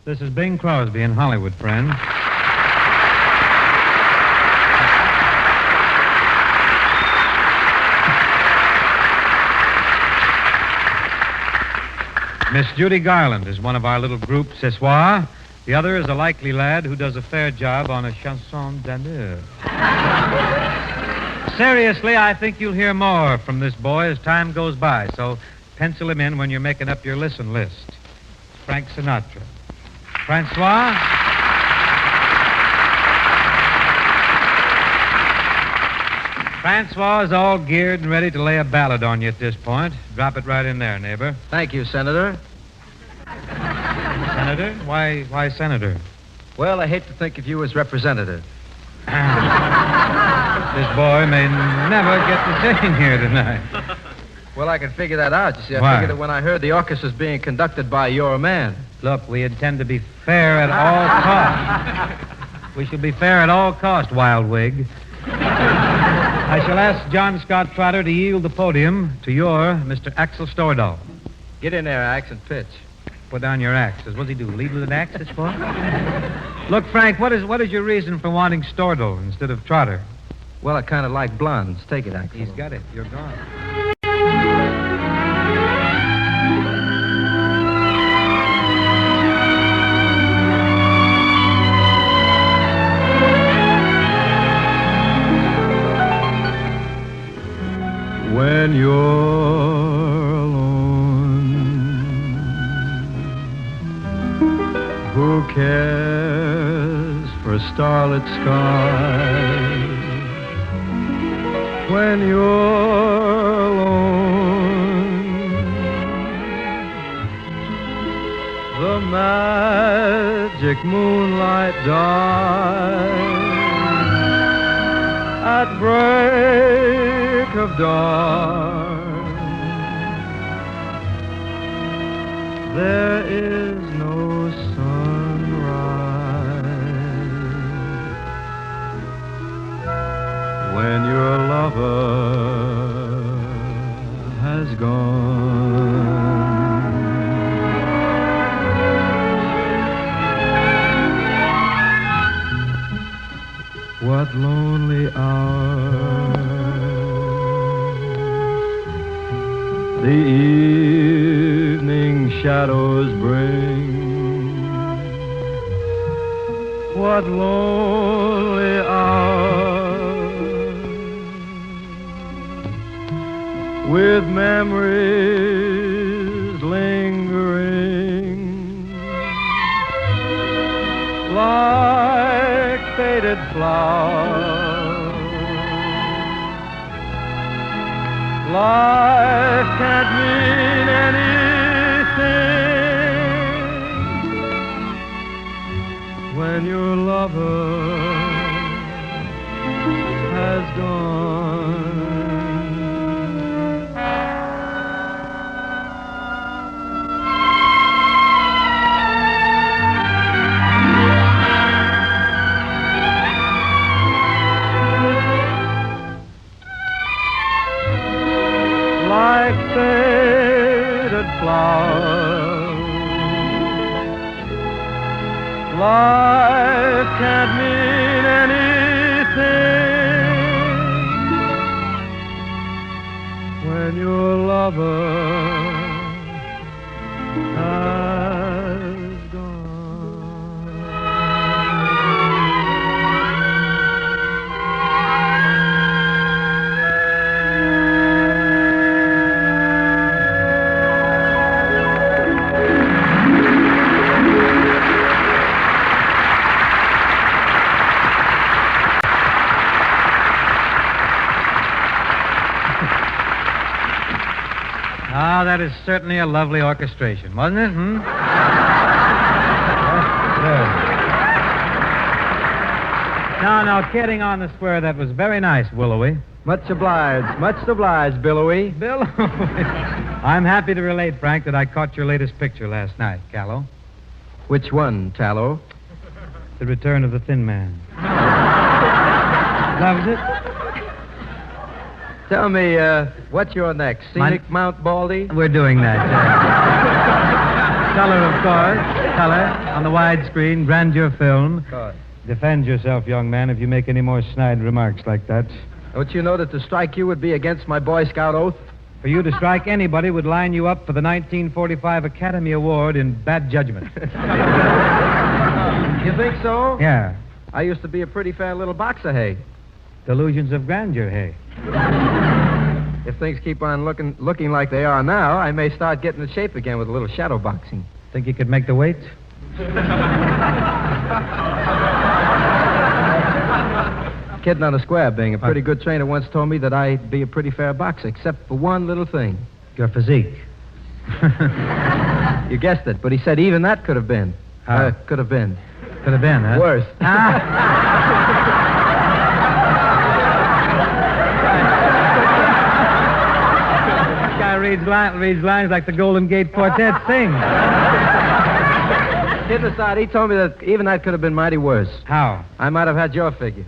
This is Bing Crosby in Hollywood, friends. Miss Judy Garland is one of our little group, Ce Soir. The other is a likely lad who does a fair job on a chanson d'amour. Seriously, I think you'll hear more from this boy as time goes by, so pencil him in when you're making up your listen list. Frank Sinatra. Francois? Francois is all geared and ready to lay a ballad on you at this point. Drop it right in there, neighbor. Thank you, Senator. Senator? Why Senator? Well, I hate to think of you as representative. This boy may never get to sing here tonight. Well, I can figure that out. You see, I Why? figured that when I heard the orchestra's being conducted by your man. Look, we intend to be fair at all costs. We shall be fair at all costs, Wild Wig. I shall ask John Scott Trotter to yield the podium to your Mr. Axel Stordahl. Get in there, Axe, and pitch. Put down your axe. What's he do, lead with an axe, this boy? Look, Frank, what is your reason for wanting Stordahl instead of Trotter? Well, I kind of like blondes. Take it, Axel. He's got it. You're gone. When you're alone, who cares for starlit skies? When you're alone, the magic moonlight dies at break of dawn. There is no sunrise when your lover has gone. What lonely hours the evening shadows bring. What lonely hours with memories lingering like faded flowers. Life can't mean anything when your lover has gone. Like faded flowers, life can't mean anything when your lover has gone. Ah, that is certainly a lovely orchestration, wasn't it? No, kidding on the square. That was very nice, Willowy. Much obliged, Billowy. Bill, I'm happy to relate, Frank, that I caught your latest picture last night, Callow. Which one, Tallow? The Return of the Thin Man. Loves it? Tell me, what's your next? Scenic Mount Baldy? We're doing that, Color, of course. Color on the widescreen, grandeur film. Of course. Defend yourself, young man, if you make any more snide remarks like that. Don't you know that to strike you would be against my Boy Scout oath? For you to strike anybody would line you up for the 1945 Academy Award in bad judgment. You think so? Yeah. I used to be a pretty fair little boxer, hey. Delusions of grandeur, hey. If things keep on looking like they are now, I may start getting in shape again with a little shadow boxing. Think you could make the weight? Kidding on the square, Bing. A pretty good trainer once told me that I'd be a pretty fair boxer, except for one little thing. Your physique. You guessed it, but he said even that could have been. Could have been. Could have been, huh? Worse. This guy reads lines like the Golden Gate Quartet sings. Kidding aside, he told me that even that could have been mighty worse. How? I might have had your figure.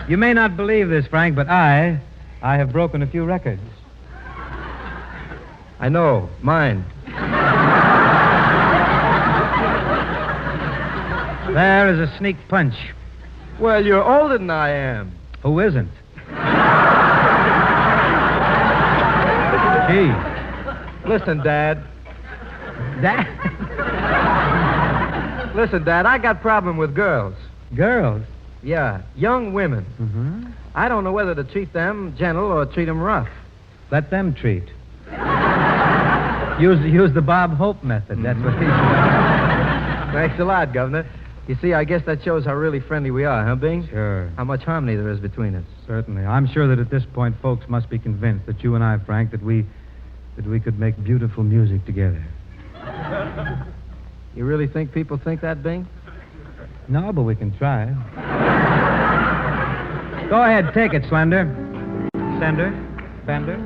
You may not believe this, Frank, but I have broken a few records. I know. Mine. There is a sneak punch. Well, you're older than I am. Who isn't? Gee. Listen, Dad. Dad? Listen, Dad, I got problem with girls. Girls? Yeah, young women. Mm-hmm. I don't know whether to treat them gentle or treat them rough. Let them treat. Use the Bob Hope method. That's what he said. Thanks a lot, Governor. You see, I guess that shows how really friendly we are, huh, Bing? Sure. How much harmony there is between us. Certainly. I'm sure that at this point, folks must be convinced that you and I, Frank, that we could make beautiful music together. You really think people think that, Bing? No, but we can try. Go ahead, take it, Slender. Sender. Bender.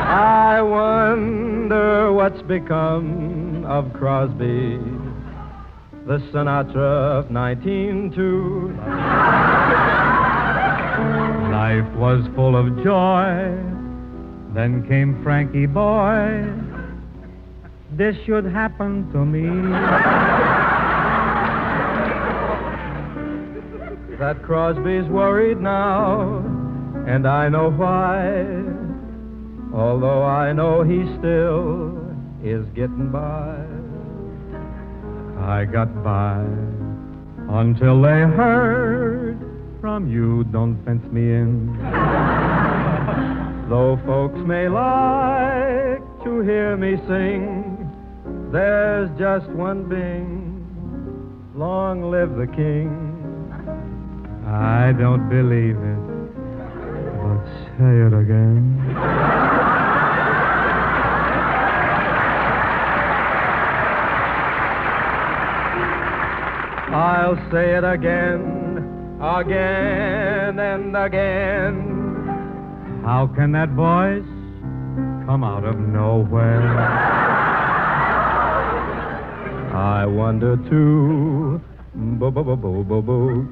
I wonder what's become of Crosby, the Sinatra of 1902. Life was full of joy. Then came Frankie Boy. This should happen to me. That Crosby's worried now, and I know why. Although I know he still is getting by. I got by until they heard from you, don't fence me in. Though folks may like to hear me sing, there's just one Bing. Long live the king. I don't believe it, but say it again. I'll say it again, again and again. How can that voice come out of nowhere? I wonder too. Bo-bo-bo-bo-bo-bo.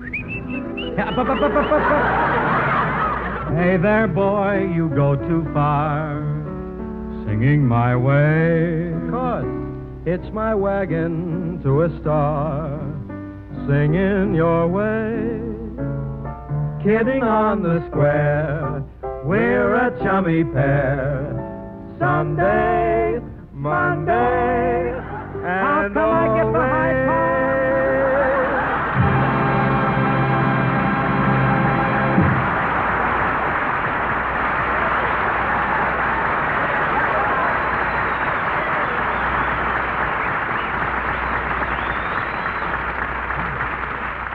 Hey there, boy, you go too far, singing my way. 'Cause it's my wagon to a star, singing your way. Kidding on the square, we're a chummy pair. Sunday, Monday, and how come I get the high five?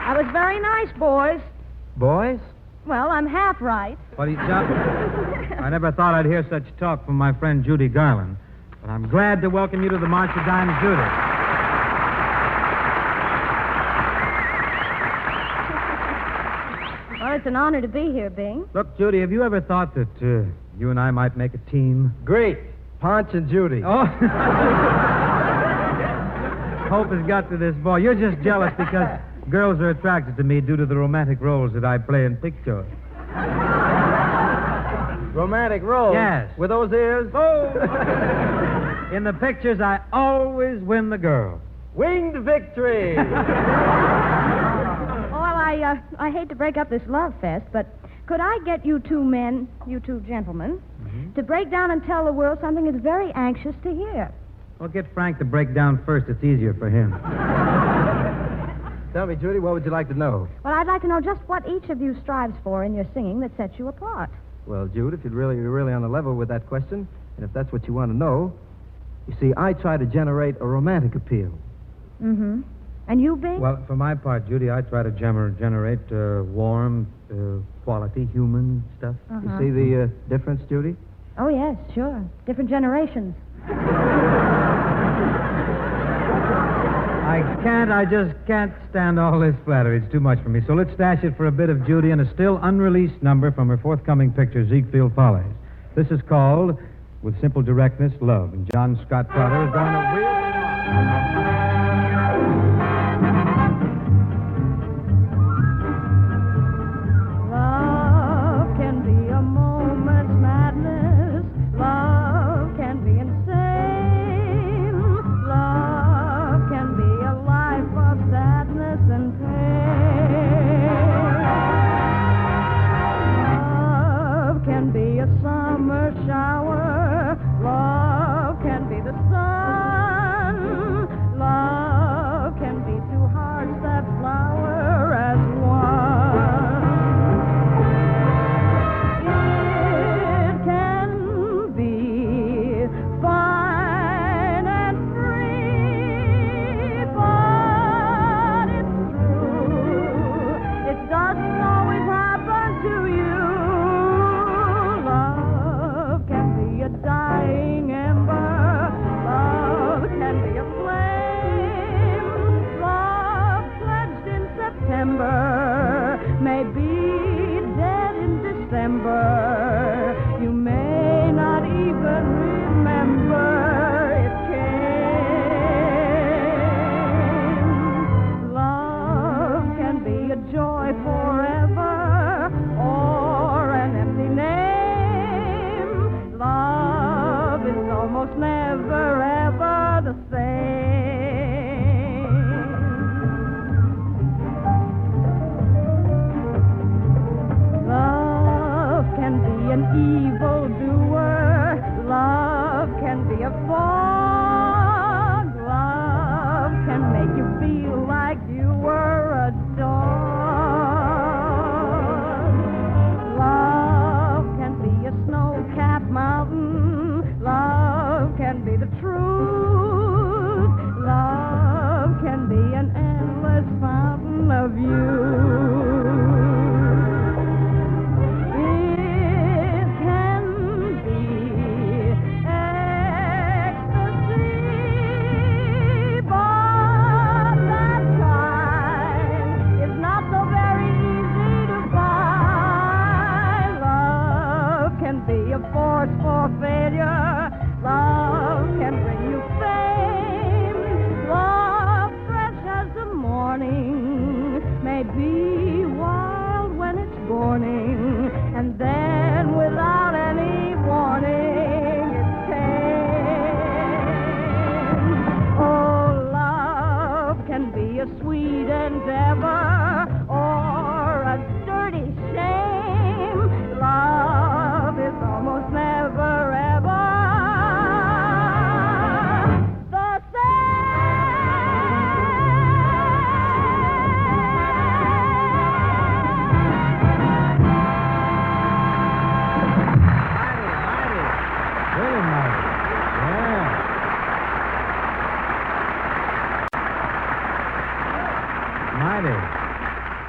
That was very nice, boys. Boys? Well, I'm half right. What do you tell? I never thought I'd hear such talk from my friend Judy Garland. But I'm glad to welcome you to the March of Dimes, Judy. Well, it's an honor to be here, Bing. Look, Judy, have you ever thought that you and I might make a team? Great. Ponch and Judy. Oh. Hope has got to this boy. You're just jealous because girls are attracted to me due to the romantic roles that I play in pictures. Romantic role? Yes. With those ears? Oh! In the pictures, I always win the girl. Winged victory! Well, I hate to break up this love fest, but could I get you two men, you two gentlemen, to break down and tell the world something that's very anxious to hear? Well, get Frank to break down first. It's easier for him. Tell me, Judy, what would you like to know? Well, I'd like to know just what each of you strives for in your singing that sets you apart. Well, Jude, if you're really on the level with that question, and if that's what you want to know, you see, I try to generate a romantic appeal. Mm-hmm. And you, Bing? Well, for my part, Judy, I try to generate warm, quality, human stuff. Uh-huh. You see the difference, Judy? Oh, yes, sure. Different generations. I just can't stand all this flattery. It's too much for me. So let's stash it for a bit of Judy and a still unreleased number from her forthcoming picture, Ziegfeld Follies. This is called, with simple directness, Love. And John Scott Trotter is going to wheel it on.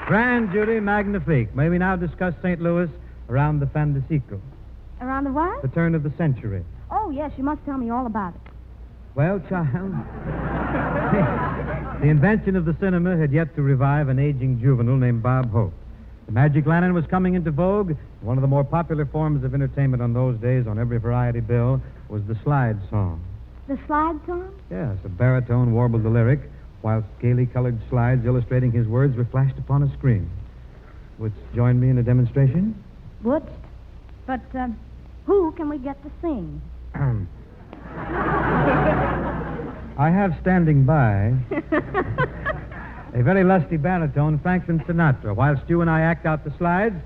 Grand, Judy, magnifique. May we now discuss St. Louis around the fin de siècle, Around the what? the turn of the century. Oh, yes, you must tell me all about it. Well, child, the invention of the cinema had yet to revive an aging juvenile named Bob Hope. The magic lantern was coming into vogue. One of the more popular forms of entertainment on those days on every variety bill was the slide song. The slide song? Yes, a baritone warbled the lyric, whilst gaily colored slides illustrating his words were flashed upon a screen. Would you join me in a demonstration? Wouldst? But Who can we get to sing? I have standing by a very lusty baritone, Franklin Sinatra. Whilst you and I act out the slides,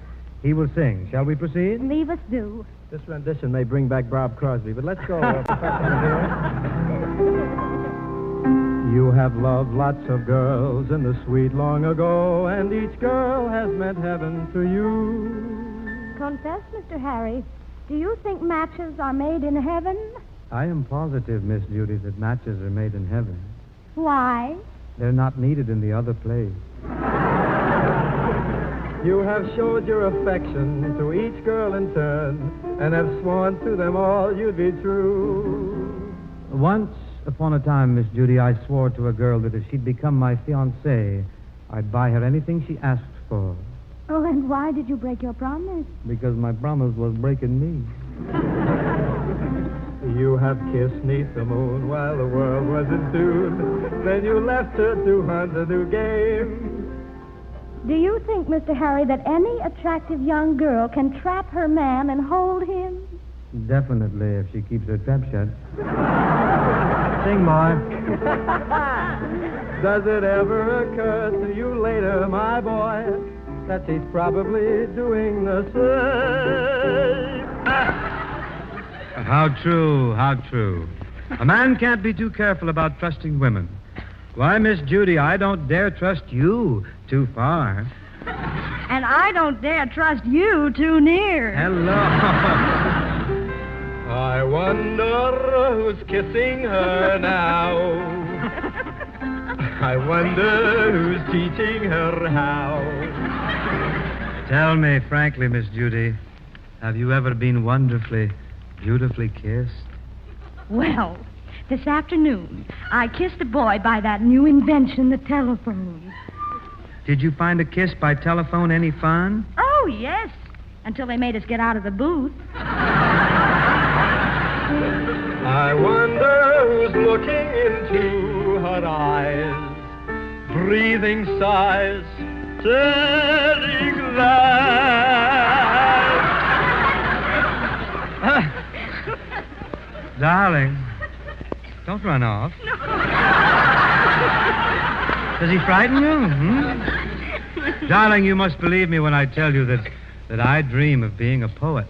he will sing. Shall we proceed? Leave us do. This rendition may bring back Bob Crosby, but let's go, Professor. You have loved lots of girls in the sweet long ago, and each girl has meant heaven to you. Confess, Mr. Harry, do you think matches are made in heaven? I am positive, Miss Judy, that matches are made in heaven. Why? They're not needed in the other place. You have showed your affection to each girl in turn, and have sworn to them all you'd be true. Once upon a time, Miss Judy, I swore to a girl that if she'd become my fiancée, I'd buy her anything she asked for. Oh, and why did you break your promise? Because my promise was breaking me. You have kissed 'neath the moon while the world was in tune. Then you left her to hunt a new game. Do you think, Mr. Harry, that any attractive young girl can trap her man and hold him? Definitely, if she keeps her trap shut. Sing, Ma. Does it ever occur to you later, my boy, that she's probably doing the same? How true, how true. A man can't be too careful about trusting women. Why, Miss Judy, I don't dare trust you too far. And I don't dare trust you too near. Hello. I wonder who's kissing her now. I wonder who's teaching her how. Tell me frankly, Miss Judy, have you ever been wonderfully, beautifully kissed? Well, this afternoon, I kissed a boy by that new invention, the telephone. Did you find a kiss by telephone any fun? Oh, yes, until they made us get out of the booth. I wonder who's looking into her eyes, breathing sighs, telling lies. Darling, don't run off. No. Does he frighten you? Darling, you must believe me when I tell you that I dream of being a poet.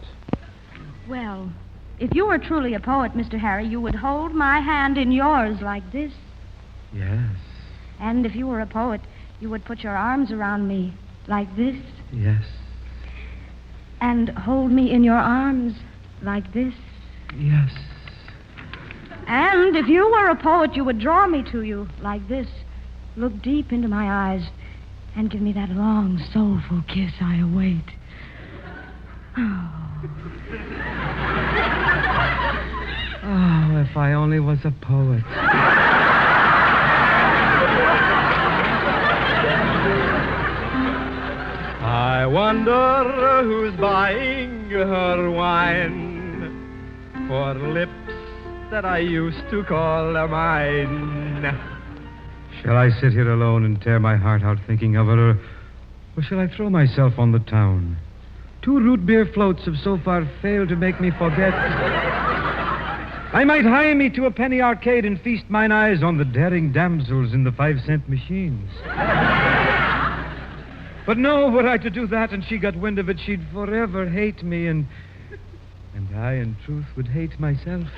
Well, if you were truly a poet, Mr. Harry, you would hold my hand in yours like this. Yes. And if you were a poet, you would put your arms around me like this. Yes. And hold me in your arms like this. Yes. And if you were a poet, you would draw me to you like this. Look deep into my eyes and give me that long, soulful kiss I await. Oh. Oh, if I only was a poet. I wonder who's buying her wine for lips that I used to call mine. Shall I sit here alone and tear my heart out thinking of her, or shall I throw myself on the town? 2 root beer floats have so far failed to make me forget. I might hie me to a penny arcade and feast mine eyes on the daring damsels in the 5-cent machines. But no, were I to do that and she got wind of it, she'd forever hate me, and I, in truth, would hate myself.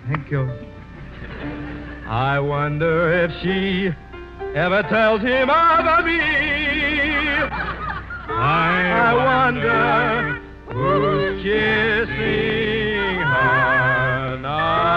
Thank you. I wonder if she ever tells him of me. I wonder who's kissing her now.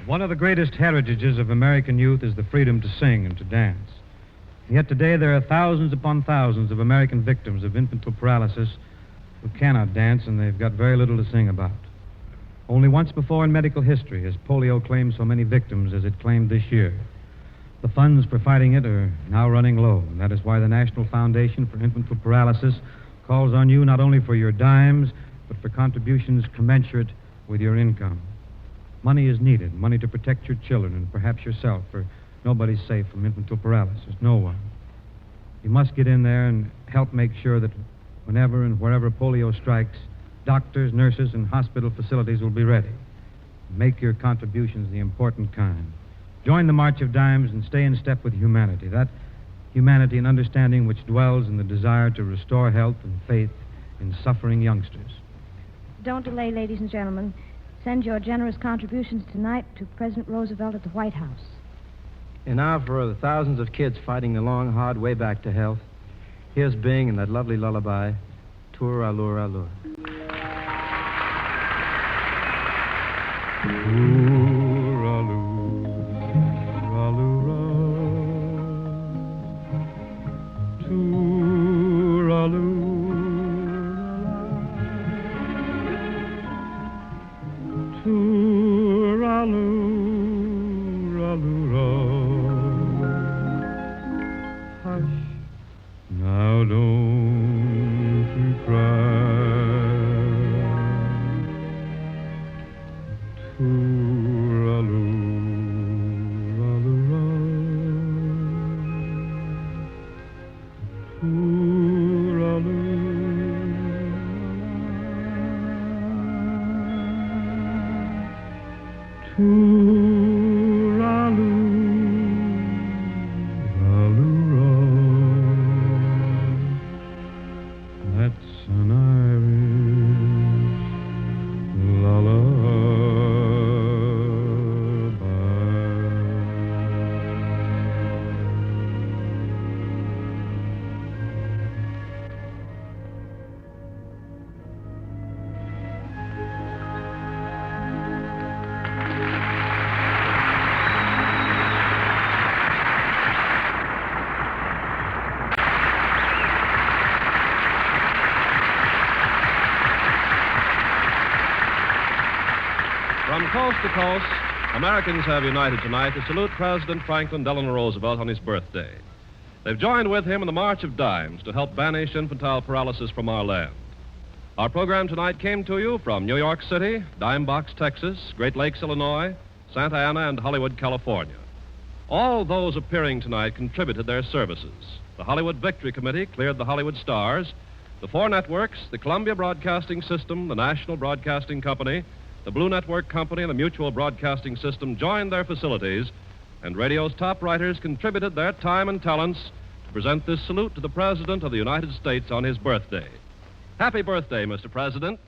One of the greatest heritages of American youth is the freedom to sing and to dance. And yet today there are thousands upon thousands of American victims of infantile paralysis who cannot dance, and they've got very little to sing about. Only once before in medical history has polio claimed so many victims as it claimed this year. The funds for fighting it are now running low, and that is why the National Foundation for Infantile Paralysis calls on you not only for your dimes, but for contributions commensurate with your income. Money is needed, money to protect your children and perhaps yourself, for nobody's safe from infantile paralysis, no one. You must get in there and help make sure that whenever and wherever polio strikes, doctors, nurses, and hospital facilities will be ready. Make your contributions the important kind. Join the March of Dimes and stay in step with humanity, that humanity and understanding which dwells in the desire to restore health and faith in suffering youngsters. Don't delay, ladies and gentlemen. Send your generous contributions tonight to President Roosevelt at the White House. And now for the thousands of kids fighting the long, hard way back to health, here's Bing and that lovely lullaby, Too-La-Roo-Ra-Loo-Ral. Now don't you cry, Too-La-Roo-Ra-Loo-Ral, Too-La-Roo-Ra-Loo, that's an Irish lullaby. From coast to coast, Americans have united tonight to salute President Franklin Delano Roosevelt on his birthday. They've joined with him in the March of Dimes to help banish infantile paralysis from our land. Our program tonight came to you from New York City, Dime Box, Texas, Great Lakes, Illinois, Santa Ana, and Hollywood, California. All those appearing tonight contributed their services. The Hollywood Victory Committee cleared the Hollywood stars. The four networks, the Columbia Broadcasting System, the National Broadcasting Company, the Blue Network Company, and the Mutual Broadcasting System joined their facilities, and radio's top writers contributed their time and talents to present this salute to the President of the United States on his birthday. Happy birthday, Mr. President.